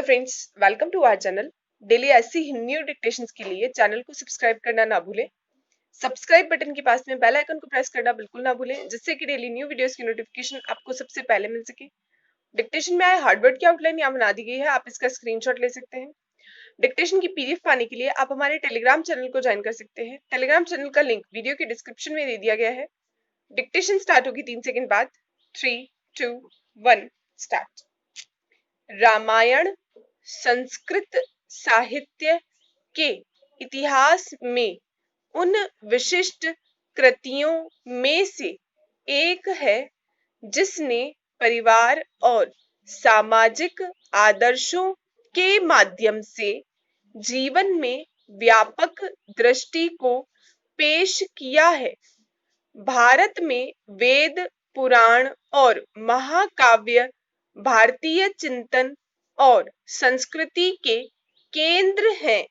Friends, welcome to our channel. Daily ऐसी ही new dictations के लिए चैनल को सब्सक्राइब करना ना भूलें। सब्सक्राइब बटन के पास में बेल आइकन को प्रेस करना बिल्कुल ना भूलें, जिससे कि डेली न्यू वीडियोस की नोटिफिकेशन आपको सबसे पहले मिल सके। डिक्टेशन में आए हार्डवर्ड की आउटलाइन यहाँ बना दी गई है, आप इसका स्क्रीनशॉट ले सकते हैं। डिक्टेशन की पीडीएफ पाने के लिए आप हमारे टेलीग्राम चैनल को ज्वाइन कर सकते हैं। टेलीग्राम चैनल का लिंक वीडियो के डिस्क्रिप्शन में दे दिया गया है। डिक्टेशन स्टार्ट होगी 3 सेकंड बाद। 3, 2, 1 स्टार्ट। रामायण संस्कृत साहित्य के इतिहास में उन विशिष्ट कृतियों में से एक है जिसने परिवार और सामाजिक आदर्शों के माध्यम से जीवन में व्यापक दृष्टि को पेश किया है। भारत में वेद, पुराण और महाकाव्य भारतीय चिंतन और संस्कृति के केंद्र हैं।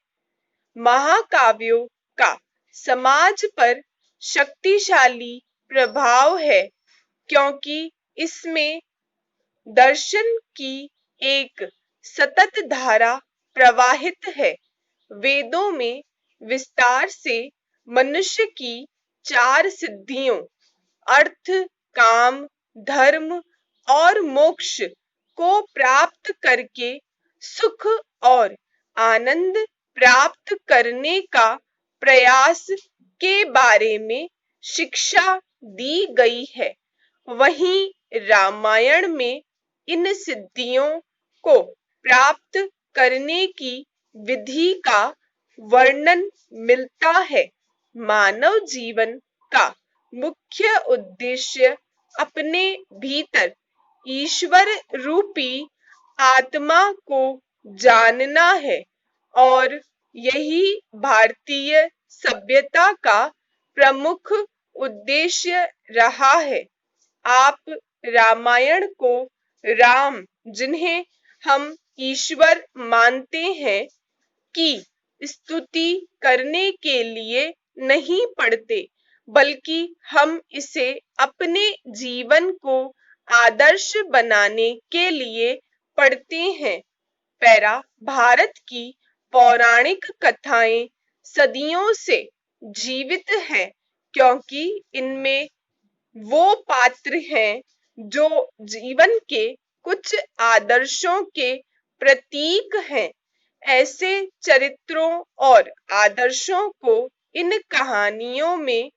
महाकाव्यों का समाज पर शक्तिशाली प्रभाव है, क्योंकि इसमें दर्शन की एक सतत धारा प्रवाहित है। वेदों में विस्तार से मनुष्य की 4 सिद्धियों अर्थ, काम, धर्म और मोक्ष को प्राप्त करके सुख और आनंद प्राप्त करने का प्रयास के बारे में शिक्षा दी गई है। वहीं रामायण में इन सिद्धियों को प्राप्त करने की विधि का वर्णन मिलता है। मानव जीवन का मुख्य उद्देश्य अपने भीतर ईश्वर रूपी आत्मा को जानना है और यही भारतीय सभ्यता का प्रमुख उद्देश्य रहा है। आप रामायण को राम, जिन्हें हम ईश्वर मानते हैं, की स्तुति करने के लिए नहीं पढ़ते, बल्कि हम इसे अपने जीवन को आदर्श बनाने के लिए पढ़ते हैं। पैरा, भारत की पौराणिक कथाएं सदियों से जीवित हैं, क्योंकि इनमें वो पात्र हैं जो जीवन के कुछ आदर्शों के प्रतीक हैं। ऐसे चरित्रों और आदर्शों को इन कहानियों में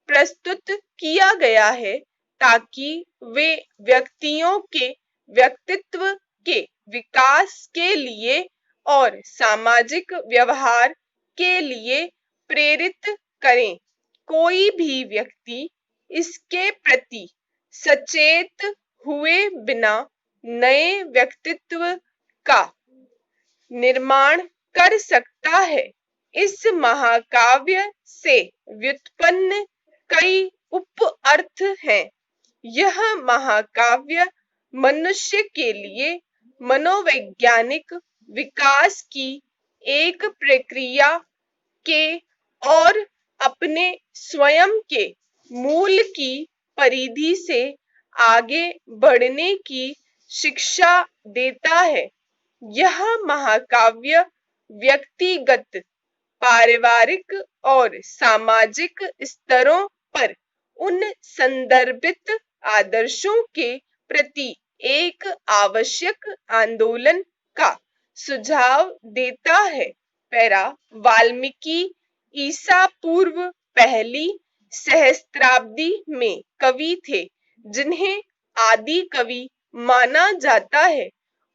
प्रस्तुत किया गया है ताकि वे व्यक्तियों के व्यक्तित्व के विकास के लिए और सामाजिक व्यवहार के लिए प्रेरित करें। कोई भी व्यक्ति इसके प्रति सचेत हुए बिना नए व्यक्तित्व का निर्माण कर सकता है। इस महाकाव्य से व्युत्पन्न कई उप अर्थ हैं। यह महाकाव्य मनुष्य के लिए मनोवैज्ञानिक विकास की एक प्रक्रिया के और अपने स्वयं के मूल की परिधि से आगे बढ़ने की शिक्षा देता है। यह महाकाव्य व्यक्तिगत, पारिवारिक और सामाजिक स्तरों पर उन संदर्भित आदर्शों के प्रति एक आवश्यक आंदोलन का सुझाव देता है। पैरा, वाल्मीकि ईसा पूर्व पहली सहस्त्राब्दी में कवि थे, जिन्हें आदि कवि माना जाता है।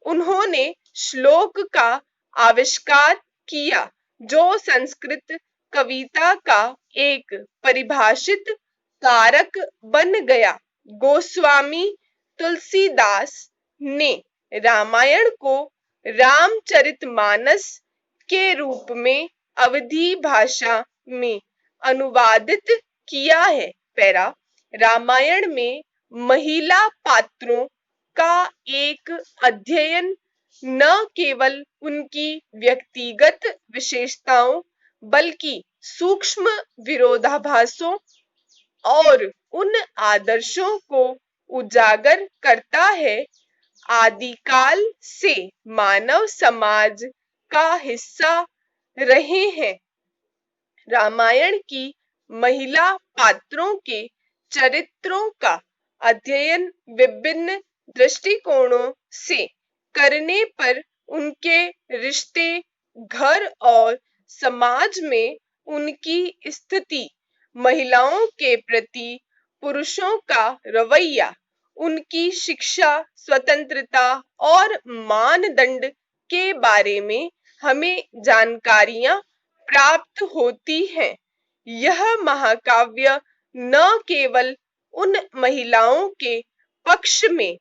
उन्होंने श्लोक का आविष्कार किया, जो संस्कृत कविता का एक परिभाषित कारक बन गया। गोस्वामी तुलसीदास ने रामायण को रामचरितमानस के रूप में अवधी भाषा में अनुवादित किया है। पैरा, रामायण में महिला पात्रों का एक अध्ययन न केवल उनकी व्यक्तिगत विशेषताओं बल्कि सूक्ष्म विरोधाभासों और उन आदर्शों को उजागर करता है आदिकाल से मानव समाज का हिस्सा रहे हैं। रामायण की महिला पात्रों के चरित्रों का अध्ययन विभिन्न दृष्टिकोणों से करने पर उनके रिश्ते, घर और समाज में उनकी स्थिति, महिलाओं के प्रति पुरुषों का रवैया, उनकी शिक्षा, स्वतंत्रता और मानदंड के बारे में हमें जानकारियां प्राप्त होती हैं। यह महाकाव्य न केवल उन महिलाओं के पक्ष में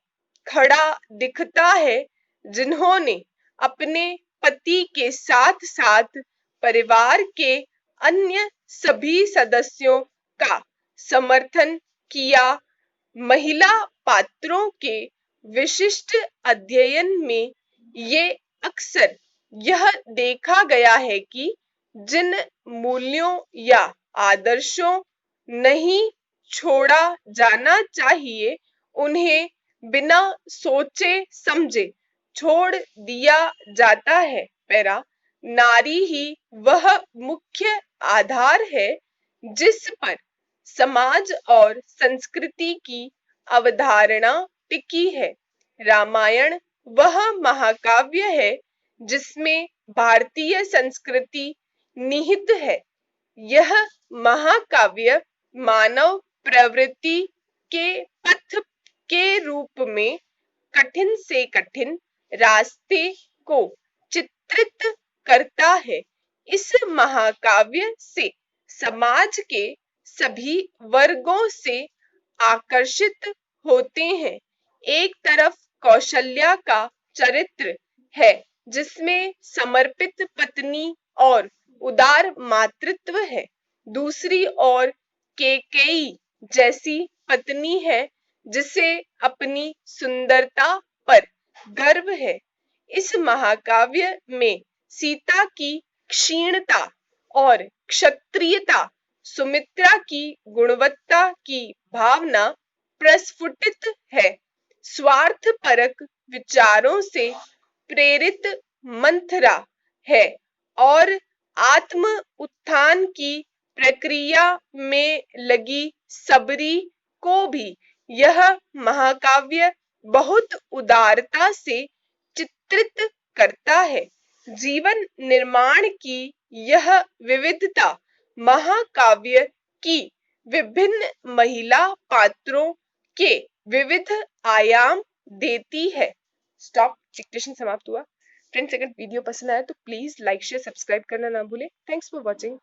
खड़ा दिखता है जिन्होंने अपने पति के साथ साथ परिवार के अन्य सभी सदस्यों का समर्थन किया। महिला पात्रों के विशिष्ट अध्ययन में ये अक्सर यह देखा गया है कि जिन मूल्यों या आदर्शों नहीं छोड़ा जाना चाहिए, उन्हें बिना सोचे समझे छोड़ दिया जाता है। पैरा, नारी ही वह मुख्य आधार है जिस पर समाज और संस्कृति की अवधारणा टिकी है। रामायण वह महाकाव्य है जिसमें भारतीय संस्कृति निहित है। यह महाकाव्य मानव प्रवृत्ति के पथ के रूप में कठिन से कठिन रास्ते को चित्रित करता है। इस महाकाव्य से समाज के सभी वर्गों से आकर्षित होते हैं। एक तरफ कौशल्या का चरित्र है जिसमें समर्पित पत्नी और उदार मातृत्व है। दूसरी ओर कैकेयी जैसी पत्नी है जिसे अपनी सुंदरता पर गर्व है। इस महाकाव्य में सीता की क्षीणता और क्षत्रियता, सुमित्रा की गुणवत्ता की भावना प्रस्फुटित है। स्वार्थपरक विचारों से प्रेरित मंथरा है और आत्म उत्थान की प्रक्रिया में लगी सबरी को भी यह महाकाव्य बहुत उदारता से चित्रित करता है। जीवन निर्माण की यह विविधता महाकाव्य की विभिन्न महिला पात्रों के विविध आयाम देती है। स्टॉप, डिक्टेशन समाप्त हुआ। फ्रेंड्स, अगर वीडियो पसंद आया तो प्लीज लाइक, शेयर, सब्सक्राइब करना ना भूलें। Thanks for watching.